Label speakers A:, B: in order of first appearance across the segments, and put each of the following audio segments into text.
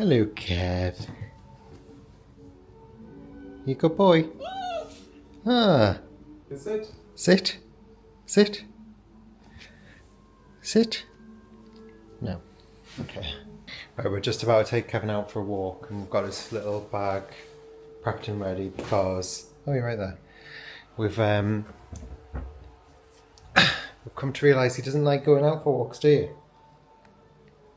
A: Hello, Kev. You good boy? Ah.
B: Sit.
A: Sit. Sit. Sit. No. Okay. Right, we're just about to take Kevin out for a walk, and we've got his little bag prepped and ready because... Oh, you're right there. We've come to realise he doesn't like going out for walks, do you?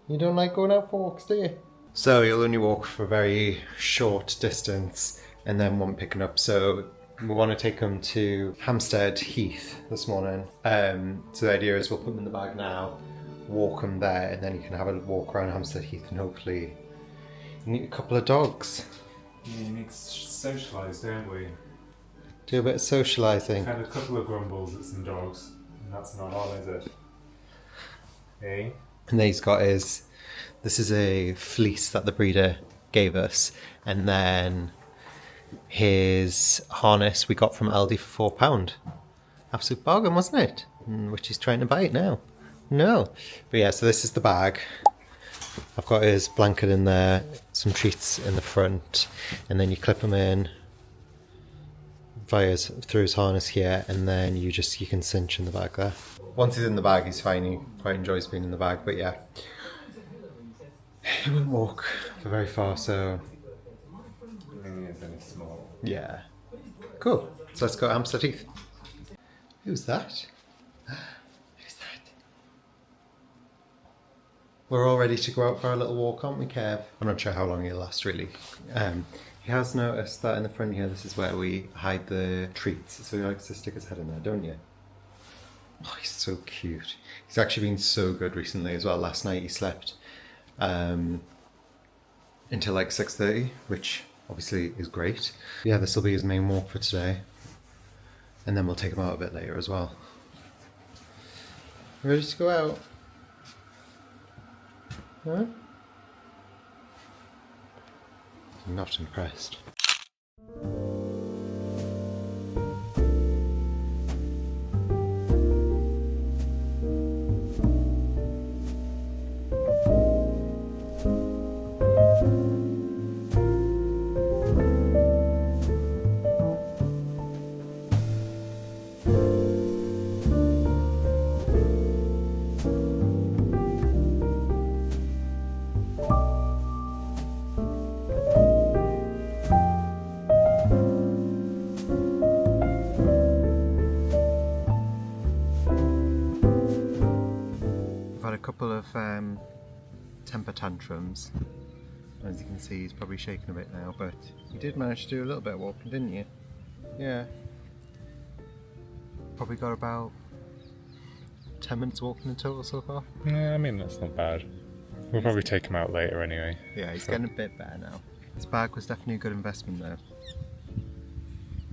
A: You don't like going out for walks, do you? So you'll only walk for a very short distance and then won't pick him up. So we want to take him to Hampstead Heath this morning. So the idea is we'll put him in the bag now, walk him there, and then you can have a walk around Hampstead Heath and hopefully meet a couple of dogs.
B: Yeah, you need to socialise, don't we?
A: Do a bit of socialising.
B: Had a couple of grumbles at some dogs, and that's not on, is it? Eh?
A: And then he's got his... This is a fleece that the breeder gave us, and then his harness we got from Aldi for £4. Absolute bargain, wasn't it? Which he's trying to bite now. No. But yeah, so this is the bag. I've got his blanket in there, some treats in the front, and then you clip him in through his harness here, and then you can cinch in the bag there. Once he's in the bag, he's fine. He quite enjoys being in the bag, but yeah. He won't walk for very far, so...
B: I think it's only small.
A: Yeah. Cool. So let's go to Hampstead Heath. Who's that? Who's that? We're all ready to go out for our little walk, aren't we, Kev? I'm not sure how long it'll last, really. He has noticed that in the front here, this is where we hide the treats. So he likes to stick his head in there, don't you? Oh, he's so cute. He's actually been so good recently as well. Last night he slept until like 6:30, which obviously is great. Yeah, this will be his main walk for today. And then we'll take him out a bit later as well. Ready to go out? Huh? I'm not impressed. A couple of temper tantrums. As you can see, he's probably shaking a bit now, but you did manage to do a little bit of walking, didn't you? Yeah. Probably got about 10 minutes walking in total so far.
B: Yeah, I mean, that's not bad. We'll probably take him out later anyway.
A: Yeah, he's getting a bit better now. This bag was definitely a good investment though.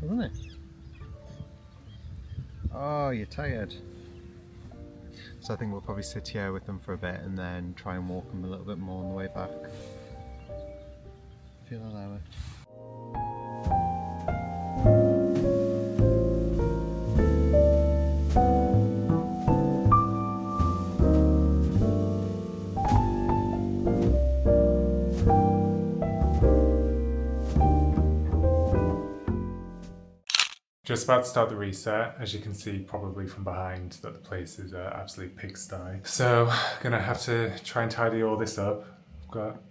A: Wasn't it? Oh, you're tired. So I think we'll probably sit here with them for a bit and then try and walk them a little bit more on the way back. If you'll allow it.
B: Just about to start the reset. As you can see probably from behind that the place is an absolute pigsty. So gonna have to try and tidy all this up. I've got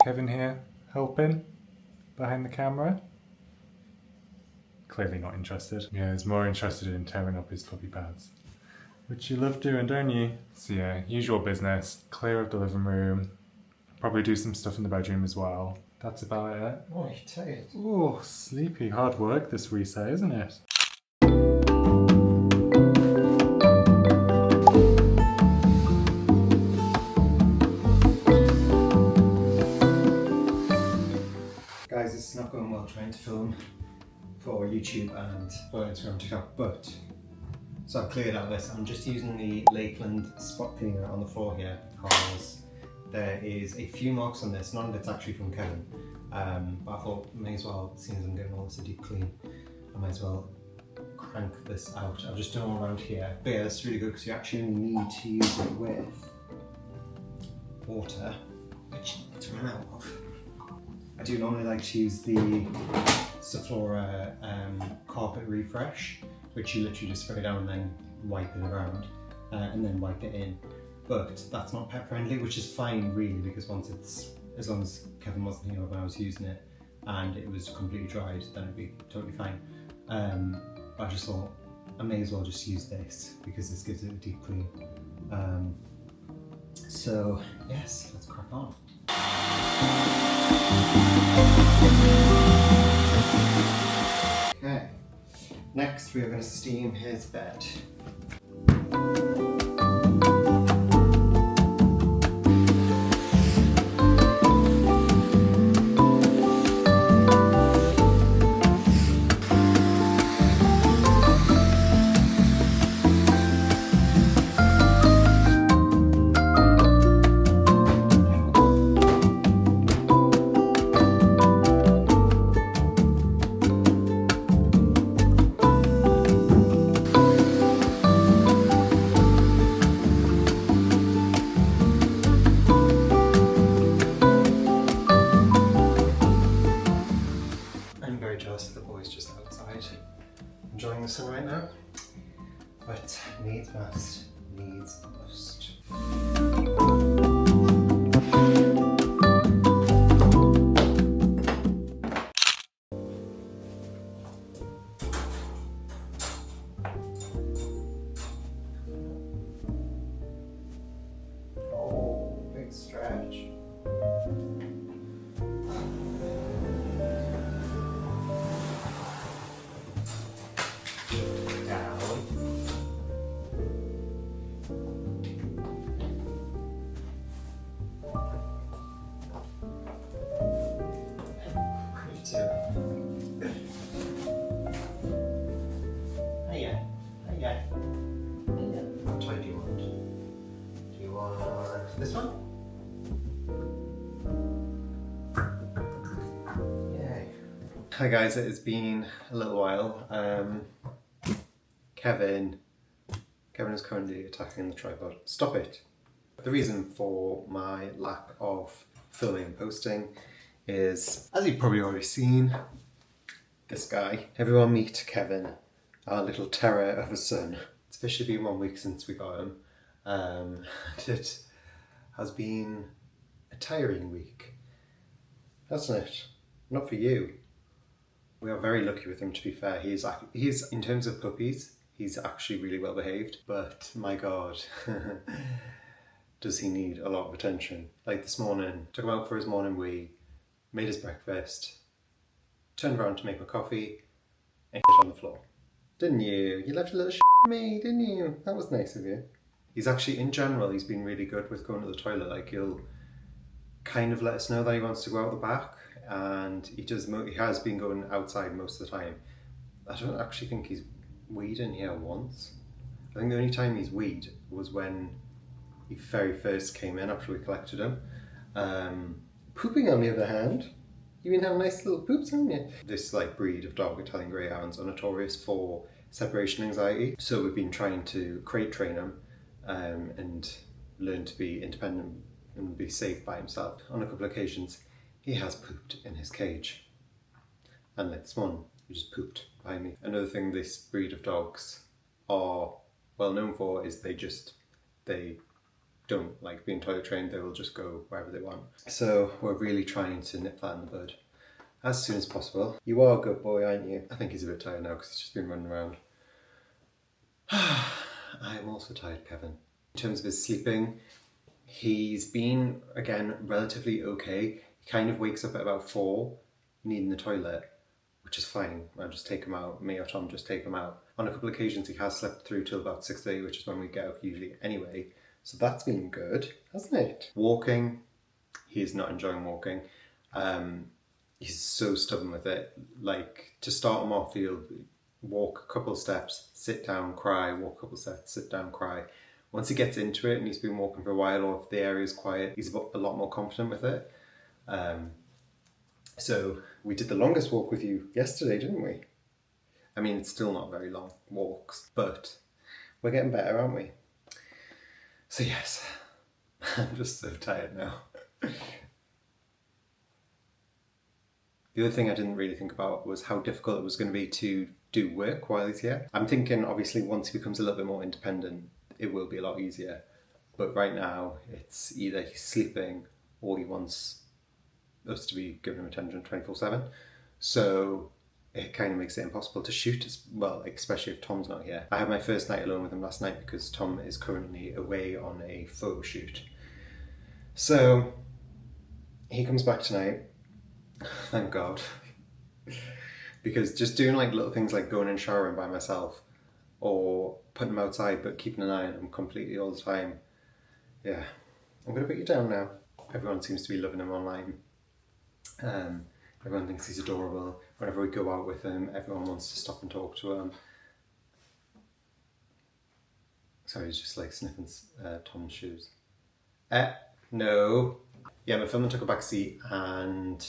B: Kevin here helping behind the camera. Clearly not interested. Yeah, he's more interested in tearing up his puppy pads, which you love doing, don't you? So yeah, usual business. Clear up the living room. Probably do some stuff in the bedroom as well. That's about it.
A: Oh, you're tired.
B: Oh, sleepy. Hard work this reset, isn't it?
A: Guys, this is not going well trying to film for YouTube and for Instagram, TikTok, but so I've cleared out this. I'm just using the Lakeland spot cleaner on the floor here because there is a few marks on this. None of it's actually from Kevin, but I thought may as well, seeing as I'm getting all this a deep clean, I might as well crank this out. I've just done all around here. But yeah, this is really good because you actually need to use it with water, which to run out of. I do normally like to use the Sephora carpet refresh, which you literally just spray down and then wipe it around and then wipe it in. But that's not pet friendly, which is fine really, because as long as Kevin wasn't here when I was using it and it was completely dried, then it'd be totally fine. I just thought I may as well just use this because this gives it a deep clean. So yes, let's crack on. Okay, next we are going to steam his bed. The boys just outside enjoying the sun right now, but needs must. Oh, big stretch. What toy do you want? Do you want this one? Yay. Hi guys, it has been a little while. Kevin is currently attacking the tripod. Stop it! The reason for my lack of filming and posting is, as you've probably already seen, this guy. Everyone meet Kevin, our little terror of a son. It's officially been 1 week since we got him. It has been a tiring week, hasn't it? Not for you. We are very lucky with him, to be fair. He's in terms of puppies, he's actually really well behaved, but my God, does he need a lot of attention. Like this morning, took him out for his morning wee, made his breakfast, turned around to make my coffee, and shit on the floor. Didn't you? You left a little shit for me, didn't you? That was nice of you. He's actually, in general, he's been really good with going to the toilet. Like, he'll kind of let us know that he wants to go out the back, and he has been going outside most of the time. I don't actually think he's weed in here once. I think the only time he's weed was when he very first came in after we collected him. Pooping, on the other hand, you've been having nice little poops, haven't you? This breed of dog, Italian Greyhounds, are notorious for separation anxiety. So we've been trying to crate train him and learn to be independent and be safe by himself. On a couple of occasions, he has pooped in his cage. And like this one, he just pooped behind me. Another thing this breed of dogs are well known for is they don't like being toilet trained. They will just go wherever they want. So we're really trying to nip that in the bud as soon as possible. You are a good boy, aren't you? I think he's a bit tired now because he's just been running around. I am also tired, Kevin. In terms of his sleeping, he's been, again, relatively okay. He kind of wakes up at about 4, needing the toilet, which is fine. I'll just take him out. Me or Tom just take him out. On a couple of occasions, he has slept through till about 6:30, which is when we get up usually anyway. So that's been good, hasn't it? Walking, he is not enjoying walking. He's so stubborn with it. Like, to start him off, he'll walk a couple steps, sit down, cry, walk a couple steps, sit down, cry. Once he gets into it and he's been walking for a while, or if the area is quiet, he's a lot more confident with it. So we did the longest walk with you yesterday, didn't we? I mean, it's still not very long walks, but we're getting better, aren't we? So yes, I'm just so tired now. The other thing I didn't really think about was how difficult it was going to be to do work while he's here. I'm thinking obviously once he becomes a little bit more independent, it will be a lot easier. But right now it's either he's sleeping or he wants us to be giving him attention 24/7. So it kind of makes it impossible to shoot as well, especially if Tom's not here. I had my first night alone with him last night because Tom is currently away on a photo shoot. So he comes back tonight, thank God. Because just doing like little things like going and showering by myself or putting him outside but keeping an eye on him completely all the time. Yeah, I'm going to put you down now. Everyone seems to be loving him online. Everyone thinks he's adorable. Whenever we go out with him, everyone wants to stop and talk to him. Sorry, he's just like sniffing Tom's shoes. No. Yeah, my film took a back seat and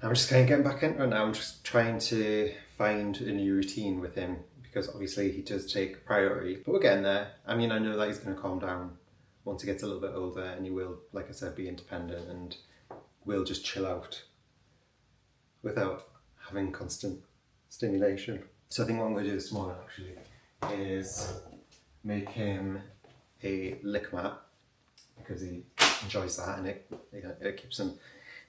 A: I'm just kind of getting back into it now. I'm just trying to find a new routine with him because obviously he does take priority, but we're getting there. I mean, I know that he's going to calm down once he gets a little bit older and he will, like I said, be independent and will just chill out without having constant stimulation. So I think what I'm going to do this morning actually is make him a lick mat because he enjoys that and it keeps him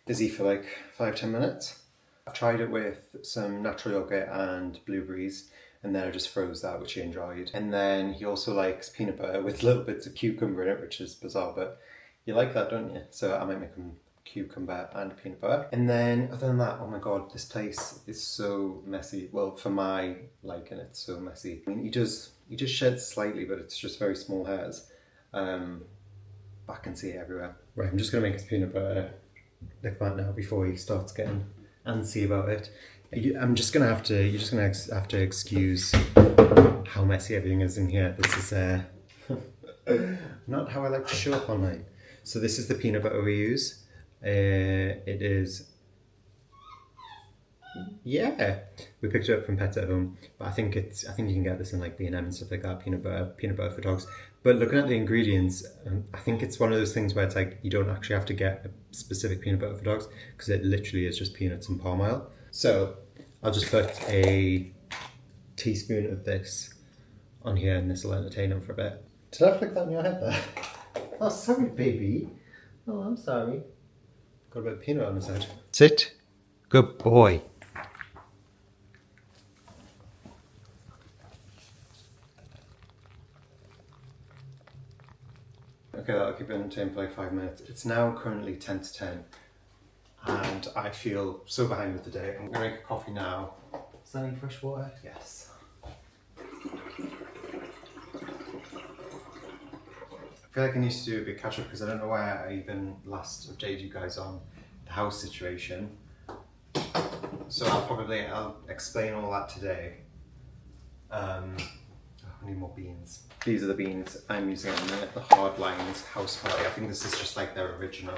A: busy for like 5-10 minutes. I've tried it with some natural yogurt and blueberries and then I just froze that, which he enjoyed. And then he also likes peanut butter with little bits of cucumber in it, which is bizarre, but you like that, don't you? So I might make him cucumber and peanut butter. And then other than that, oh my God, this place is so messy. Well, for my liking, it's so messy. I mean, he just sheds slightly, but it's just very small hairs. But I can see it everywhere. Right, I'm just gonna make his peanut butter lick mat now before he starts getting antsy about it. You're just gonna have to excuse how messy everything is in here. This is not how I like to show up online. So this is the peanut butter we use. It is, yeah, we picked it up from Pets at Home, but I think you can get this in like B&M and stuff like that, peanut butter for dogs. But looking at the ingredients, I think it's one of those things where it's like you don't actually have to get a specific peanut butter for dogs because it literally is just peanuts and palm oil. So I'll just put a teaspoon of this on here and this will entertain him for a bit. Did I flick that in your head there? Oh, sorry, baby. Oh, I'm sorry. Got a bit of peanut on his head. Sit. Good boy. Okay, that'll keep it entertained for like 5 minutes. It's now currently 10 to 10 and I feel so behind with the day. I'm gonna make a coffee now. Is that any fresh water? Yes. I feel like I need to do a big catch up because I don't know why I even last updated you guys on the house situation. So I'll explain all that today. I need more beans. These are the beans I'm using at the minute, the Hard Lines House Party. I think this is just like their original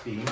A: bean.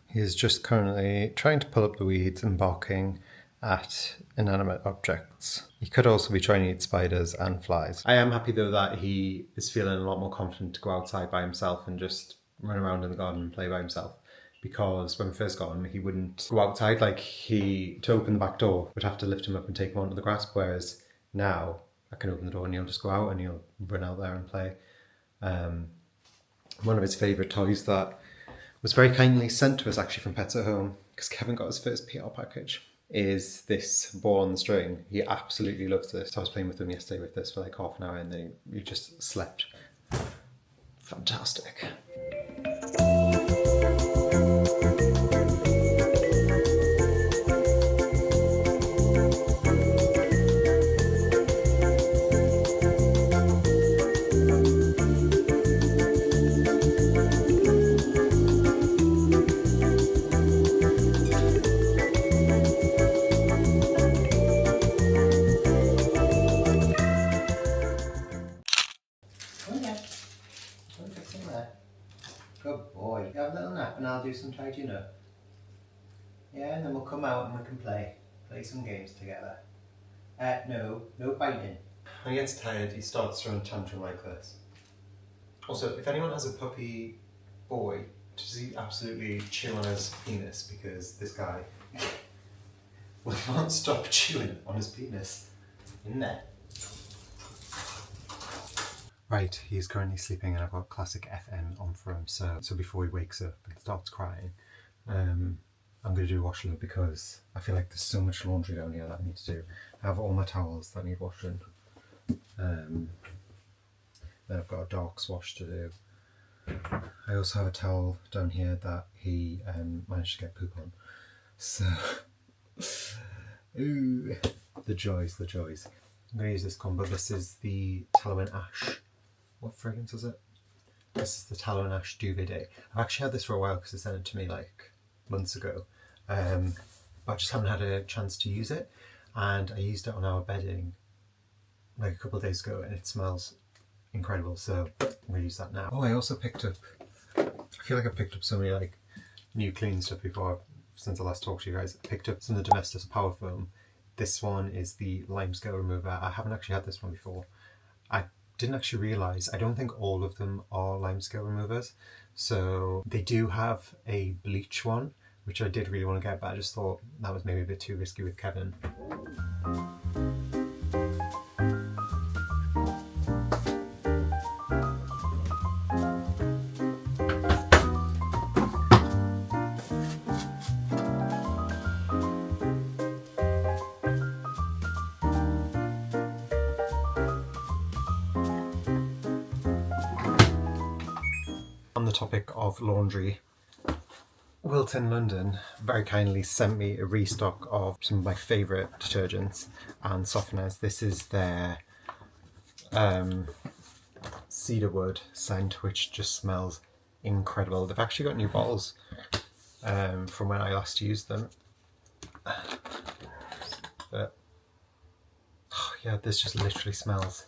A: He is just currently trying to pull up the weeds and barking at inanimate objects. He could also be trying to eat spiders and flies. I am happy though that he is feeling a lot more confident to go outside by himself and just run around in the garden and play by himself. Because when we first got him, he wouldn't go outside. Like to open the back door, would have to lift him up and take him onto the grass. Whereas now I can open the door and he'll just go out and he'll run out there and play. One of his favourite toys that was very kindly sent to us actually from Pets at Home, because Kevin got his first PR package, is this ball on the string. He absolutely loves this. So I was playing with him yesterday with this for like half an hour and then he just slept. Fantastic. You have a little nap and I'll do some tidying up. Yeah, and then we'll come out and we can play some games together. No biting. When he gets tired, he starts throwing a tantrum like this. Also, if anyone has a puppy boy, does he absolutely chew on his penis? Because this guy will not stop chewing on his penis. In there. Right, he's currently sleeping and I've got classic FN on for him. So before he wakes up and starts crying, I'm going to do wash load because I feel like there's so much laundry down here that I need to do. I have all my towels that need washing. Then I've got a dog's wash to do. I also have a towel down here that he managed to get poop on. So, ooh, the joys. I'm going to use this combo. This is the Tallow and Ash. What fragrance is it? This is the Tallow and Ash Duvet Day. I've actually had this for a while because they sent it to me like months ago. But I just haven't had a chance to use it. And I used it on our bedding like a couple of days ago and it smells incredible. So I'm going to use that now. Oh, I also picked up, I feel like I've picked up so many like new clean stuff before since I last talked to you guys. I picked up some of the Domestos Power Foam. This one is the lime scale remover. I haven't actually had this one before. I didn't actually realise, I don't think all of them are lime scale removers. So they do have a bleach one, which I did really want to get, but I just thought that was maybe a bit too risky with Kevin. On the topic of laundry, Wilton London very kindly sent me a restock of some of my favourite detergents and softeners. This is their cedarwood scent, which just smells incredible. They've actually got new bottles from when I last used them. But oh yeah, this just literally smells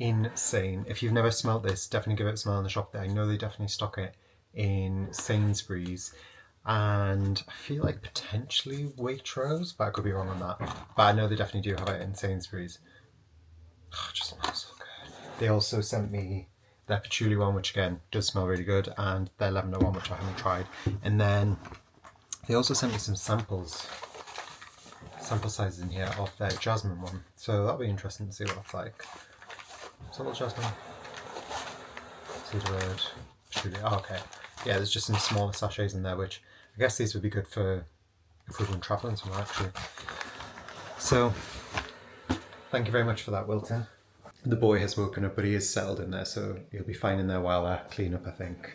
A: insane. If you've never smelled this, definitely give it a smell in the shop there. I know they definitely stock it in Sainsbury's and I feel like potentially Waitrose, but I could be wrong on that. But I know they definitely do have it in Sainsbury's. Oh, it just smells so good. They also sent me their patchouli one, which again does smell really good, and their lavender one, which I haven't tried. And then they also sent me some sample sizes in here of their jasmine one. So that'll be interesting to see what it's like. Subtle jasmine, cedarwood, patchouli. Oh, okay. Yeah, there's just some smaller sachets in there, which I guess these would be good for if we're going travelling somewhere actually. So, thank you very much for that, Wilton. The boy has woken up, but he is settled in there, so he'll be fine in there while I clean up, I think.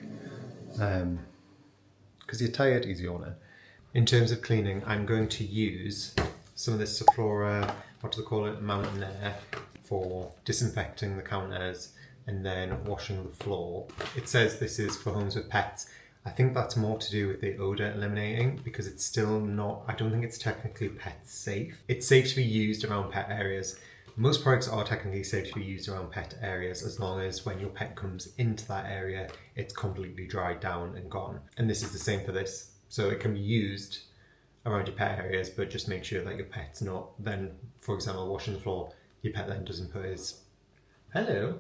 A: Because you're tired, he's yawning. In terms of cleaning, I'm going to use some of this Sephora, what do they call it, Mountain Air, for disinfecting the counters and then washing the floor. It says this is for homes with pets. I think that's more to do with the odour eliminating because it's still not, I don't think it's technically pet safe. It's safe to be used around pet areas. Most products are technically safe to be used around pet areas as long as when your pet comes into that area, it's completely dried down and gone. And this is the same for this. So it can be used around your pet areas, but just make sure that your pet's not then, for example, washing the floor, your pet then doesn't put his, hello,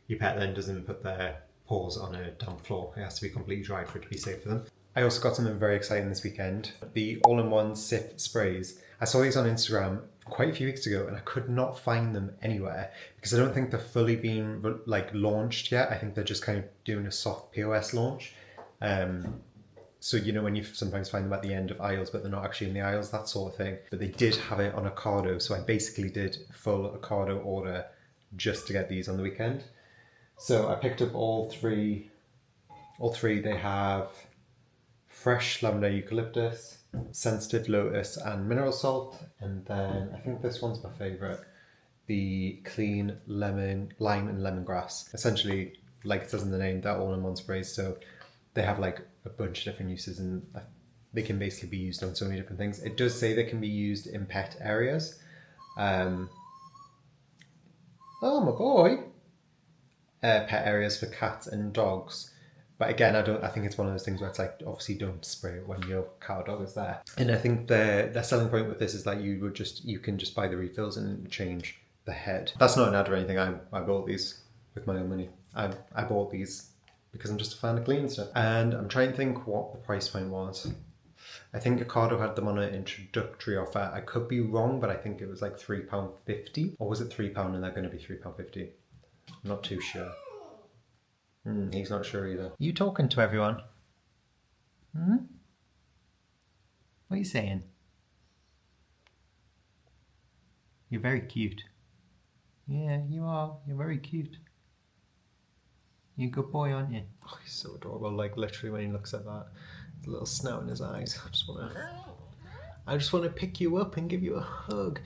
A: your pet then doesn't put their paws on a damp floor. It has to be completely dried for it to be safe for them. I also got something very exciting this weekend. The all-in-one Sif sprays. I saw these on Instagram quite a few weeks ago and I could not find them anywhere because I don't think they're fully been like launched yet. I think they're just kind of doing a soft POS launch. So you know when you sometimes find them at the end of aisles but they're not actually in the aisles, that sort of thing. But they did have it on Ocado, so I basically did a full Ocado order just to get these on the weekend. So I picked up all three. They have fresh lavender eucalyptus, sensitive lotus and mineral salt, and then I think this one's my favourite, the clean lime and lemongrass. Essentially, like it says in the name, they're all in one sprays, so they have like a bunch of different uses and they can basically be used on so many different things. It does say they can be used in pet areas. Oh my boy! Pet areas for cats and dogs. But again, I think it's one of those things where it's like, obviously don't spray it when your cat or dog is there. And I think the selling point with this is that you can just buy the refills and change the head. That's not an ad or anything. I bought these with my own money. I bought these because I'm just a fan of clean stuff. And I'm trying to think what the price point was. I think Ocado had them on an introductory offer. I could be wrong, but I think it was like £3.50. Or was it £3 and they're going to be £3.50? I'm not too sure. He's not sure either. You talking to everyone? What are you saying? You're very cute. Yeah, you are. You're very cute. You're a good boy, aren't you? Oh, he's so adorable. Like literally when he looks at that, the little snout in his eyes. I just want to pick you up and give you a hug.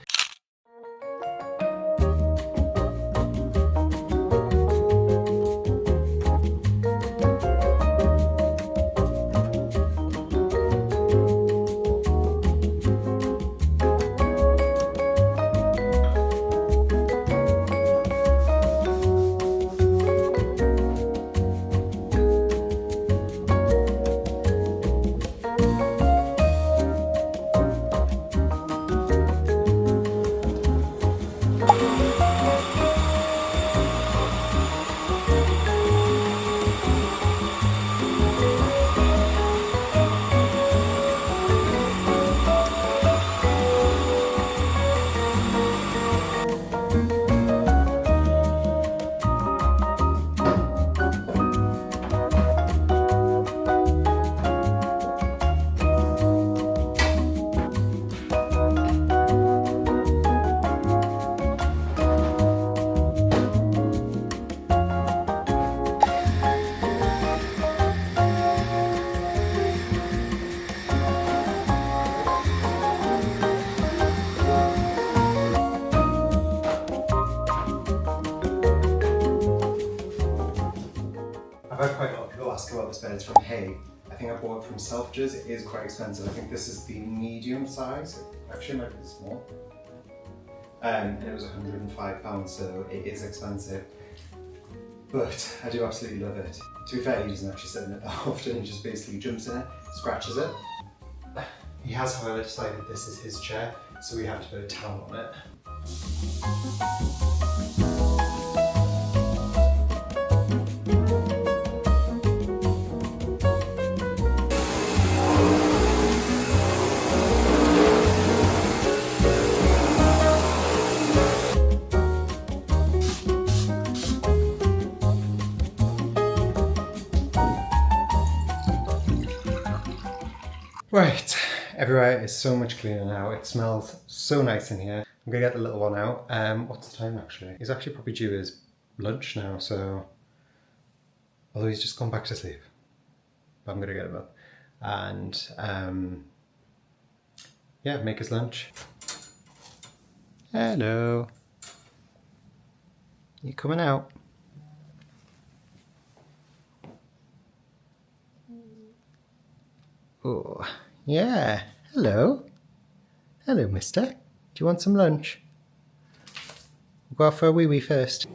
A: I've had quite a lot of people ask about this bed. It's from Hay. I think I bought it from Selfridges. It is quite expensive. I think this is the medium size. Actually, it might be small. And it was £105, so it is expensive. But I do absolutely love it. To be fair, he doesn't actually sit in it that often. He just basically jumps in it, scratches it. He has, however, decided this is his chair, so we have to put a towel on it. Right, everywhere is so much cleaner now. It smells so nice in here. I'm gonna get the little one out. What's the time actually? He's actually probably due his lunch now, so although he's just gone back to sleep. But I'm gonna get him up and yeah, make his lunch. Hello. You coming out? Oh, yeah. Hello. Hello, mister. Do you want some lunch? We'll go out for a wee-wee first.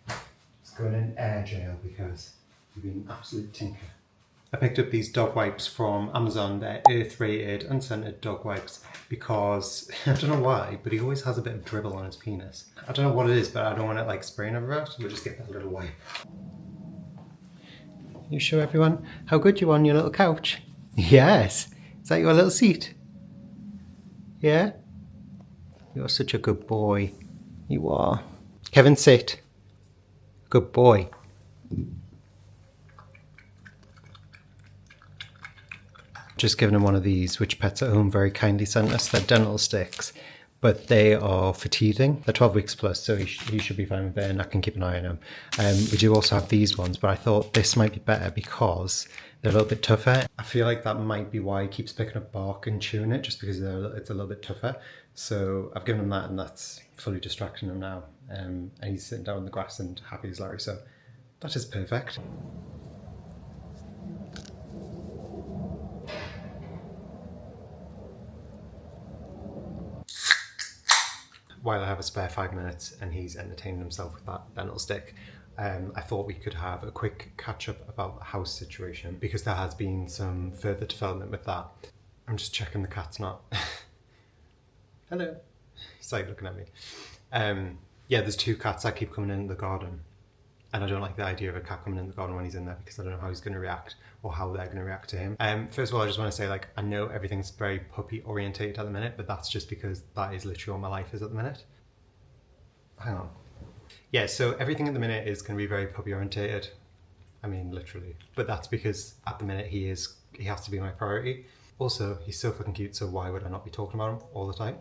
A: It's going in air jail because you've been an absolute tinker. I picked up these dog wipes from Amazon. They're earth-rated, unscented dog wipes because, I don't know why, but he always has a bit of dribble on his penis. I don't know what it is, but I don't want it like spraying everywhere, so we'll just get that little wipe. You show everyone how good you are on your little couch? Yes. Is that your little seat? Yeah? You're such a good boy. You are. Kevin, sit. Good boy. Just given him one of these, which Pets at Home very kindly sent us. They're dental sticks, but they are for teething. They're 12 weeks plus, so he should be fine with it, and I can keep an eye on him. We do also have these ones, but I thought this might be better because they're a little bit tougher. I feel like that might be why he keeps picking up bark and chewing it, just because it's a little bit tougher. So I've given him that, and that's fully distracting him now. And he's sitting down on the grass and happy as Larry, so that is perfect. While I have a spare 5 minutes and he's entertaining himself with that dental stick, I thought we could have a quick catch up about the house situation because there has been some further development with that. I'm just checking the cat's not. Hello. He's like looking at me. Yeah, there's 2 cats that keep coming in the garden. And I don't like the idea of a cat coming in the garden when he's in there because I don't know how he's going to react or how they're going to react to him. First of all, I just want to say, like, I know everything's very puppy orientated at the minute, but that's just because that is literally all my life is at the minute. Hang on. Yeah, so everything at the minute is going to be very puppy orientated. I mean, literally. But that's because at the minute he has to be my priority. Also, he's so fucking cute, so why would I not be talking about him all the time?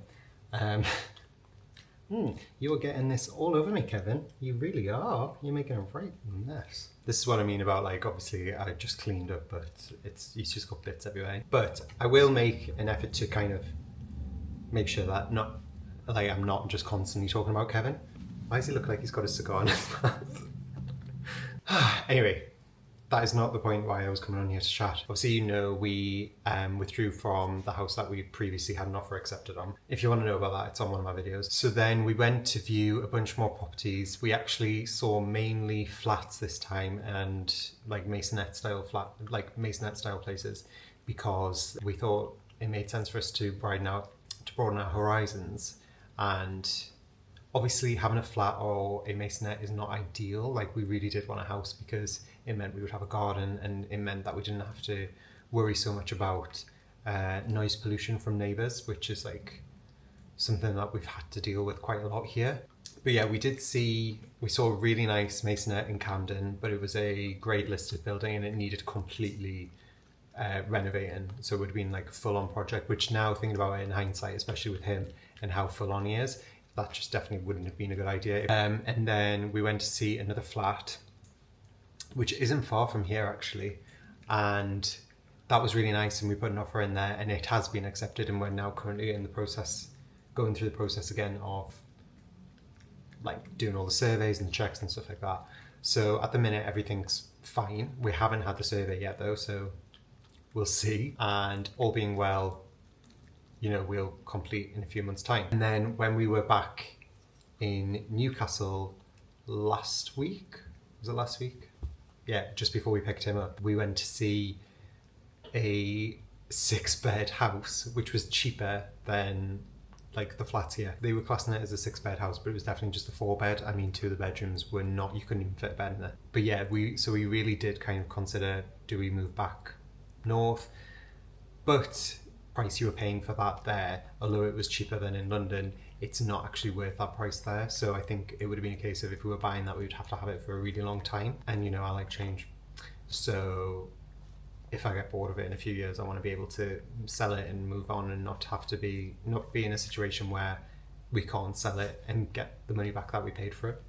A: You're getting this all over me, Kevin. You really are. You're making a right mess. This is what I mean about, like, obviously I just cleaned up, but he's just got bits everywhere. But I will make an effort to kind of make sure that I'm not just constantly talking about Kevin. Why does he look like he's got a cigar in his mouth? Anyway, that is not the point why I was coming on here to chat. Obviously, you know, we withdrew from the house that we previously had an offer accepted on. If you want to know about that, it's on one of my videos. So then we went to view a bunch more properties. We actually saw mainly flats this time and like masonette style places because we thought it made sense for us to broaden our horizons. And obviously having a flat or a masonette is not ideal. Like, we really did want a house because it meant we would have a garden and it meant that we didn't have to worry so much about noise pollution from neighbours, which is like something that we've had to deal with quite a lot here. But yeah, we saw a really nice masonette in Camden, but it was a grade listed building and it needed completely renovating. So it would have been like a full on project, which now thinking about it in hindsight, especially with him and how full on he is, that just definitely wouldn't have been a good idea. And then we went to see another flat, which isn't far from here actually. And that was really nice. And we put an offer in there and it has been accepted. And we're now currently in the process, going through the process again of like doing all the surveys and checks and stuff like that. So at the minute, everything's fine. We haven't had the survey yet though, so we'll see. And all being well, you know, we'll complete in a few months' time. And then when we were back in Newcastle last week, was it last week? Yeah, just before we picked him up, we went to see a 6-bed house, which was cheaper than like the flats here. They were classing it as a 6-bed house, but it was definitely just a 4-bed. I mean, 2 of the bedrooms were not, you couldn't even fit a bed in there. But yeah, we really did kind of consider, do we move back north? But price you were paying for that there, although it was cheaper than in London, it's not actually worth that price there. So I think it would have been a case of if we were buying that, we would have to have it for a really long time. And you know, I like change. So if I get bored of it in a few years, I want to be able to sell it and move on and not be in a situation where we can't sell it and get the money back that we paid for it.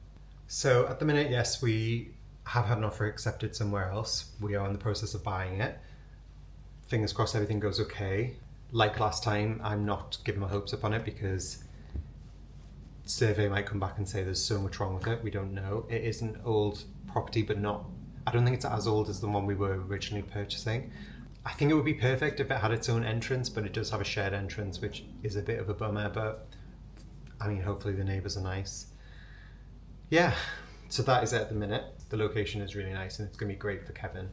A: So at the minute, yes, we have had an offer accepted somewhere else. We are in the process of buying it. Fingers crossed everything goes okay. Like last time, I'm not giving my hopes up on it because survey might come back and say there's so much wrong with it. We don't know. It is an old property, but I don't think it's as old as the one we were originally purchasing. I think it would be perfect if it had its own entrance, but it does have a shared entrance, which is a bit of a bummer, but I mean, hopefully the neighbours are nice. Yeah, so that is it at the minute. The location is really nice and it's going to be great for Kevin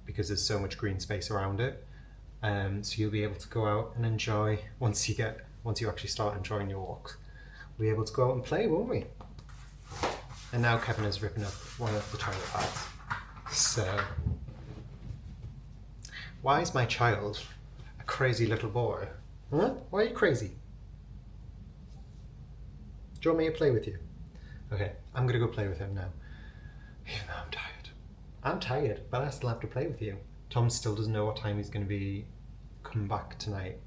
A: because there's so much green space around it. So you'll be able to go out and enjoy, once you actually start enjoying your walks, we'll be able to go out and play, won't we? And now Kevin is ripping up one of the toilet pads. So, why is my child a crazy little boy? Huh? Why are you crazy? Do you want me to play with you? Okay, I'm gonna go play with him now. Even though I'm tired. I'm tired, but I still have to play with you. Tom still doesn't know what time he's gonna be coming back tonight.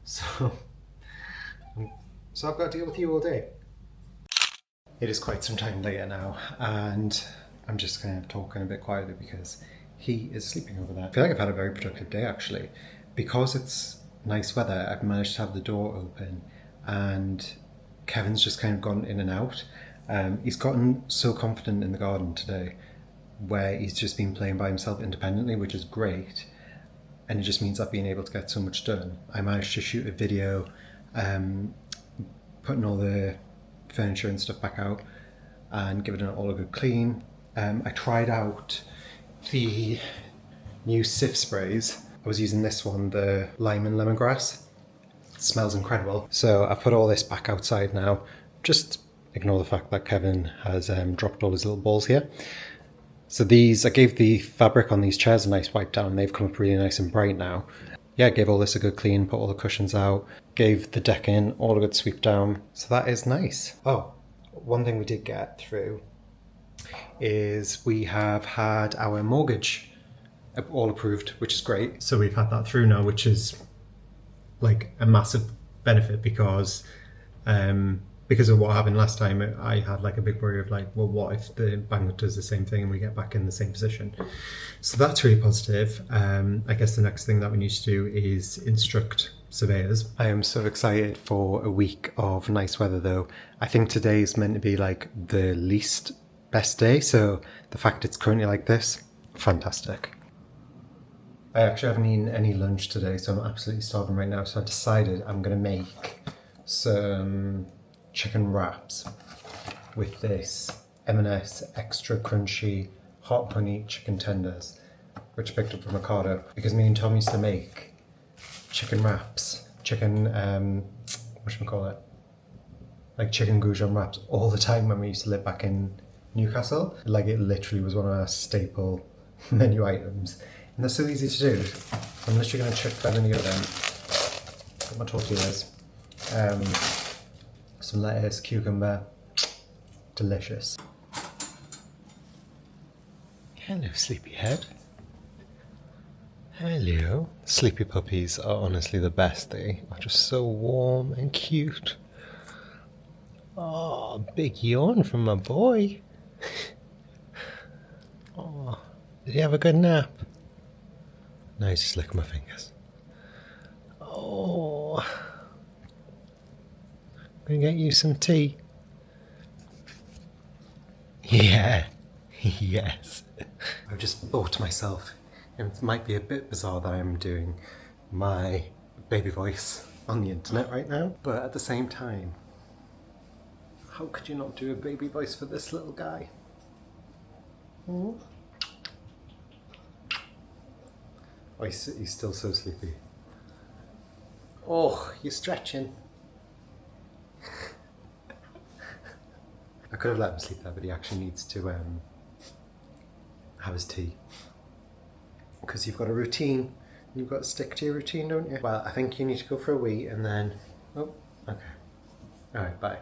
A: So I've got to deal with you all day. It is quite some time later now, and I'm just kind of talking a bit quietly because he is sleeping over there. I feel like I've had a very productive day actually. Because it's nice weather, I've managed to have the door open and Kevin's just kind of gone in and out. He's gotten so confident in the garden today where he's just been playing by himself independently, which is great. And it just means I've been able to get so much done. I managed to shoot a video putting all the furniture and stuff back out. and give it all a good clean. I tried out the new Sif sprays. I was using this one, the lime and lemongrass. It smells incredible. So I've put all this back outside now. Just ignore the fact that Kevin has dropped all his little balls here. So these, I gave the fabric on these chairs a nice wipe down. They've come up really nice and bright now. Yeah, gave all this a good clean, put all the cushions out, gave the decking all a good sweep down. So that is nice. Oh, one thing we did get through is we have had our mortgage all approved, which is great. So we've had that through now, which is like a massive benefit because of what happened last time. I had like a big worry of like, well, what if the bank does the same thing and we get back in the same position? So that's really positive. I guess the next thing that we need to do is instruct surveyors. I am so excited for a week of nice weather though. I think today is meant to be like the least best day, so the fact it's currently like this, fantastic. I actually haven't eaten any lunch today, so I'm absolutely starving right now. So I decided I'm going to make some chicken wraps with this M&S extra crunchy hot honey chicken tenders, which I picked up from Ocado because me and Tom used to make chicken wraps, whatchamacallit, like chicken goujon wraps all the time when we used to live back in Newcastle. Like it literally was one of our staple menu items. And they're so easy to do. I'm literally going to chuck that in the oven. Got my tortillas. Some lettuce, cucumber. Delicious. Hello, sleepyhead. Hello. Sleepy puppies are honestly the best. They are just so warm and cute. Oh, big yawn from my boy. Oh, did he have a good nap? No, he's just licking my fingers. Oh, I'm gonna get you some tea. Yeah, yes. I've just thought to myself, it might be a bit bizarre that I'm doing my baby voice on the internet right now, but at the same time, how could you not do a baby voice for this little guy? Hmm? Oh, he's still so sleepy. Oh, you're stretching. I could have let him sleep there, but he actually needs to have his tea. Because you've got a routine. You've got to stick to your routine, don't you? Well, I think you need to go for a wee and then... Oh, okay. Alright, bye.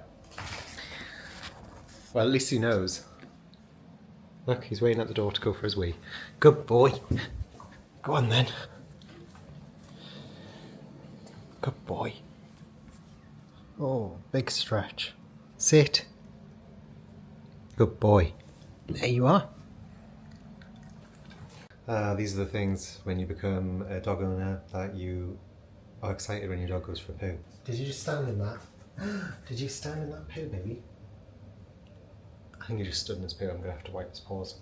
A: Well, at least he knows. Look, he's waiting at the door to go for his wee. Good boy. Go on then. Good boy. Oh, big stretch. Sit. Good boy. There you are. These are the things when you become a dog owner that you are excited when your dog goes for a poo. Did you just stand in that? Did you stand in that poo, baby? I think he just stood in his poo. I'm going to have to wipe his paws.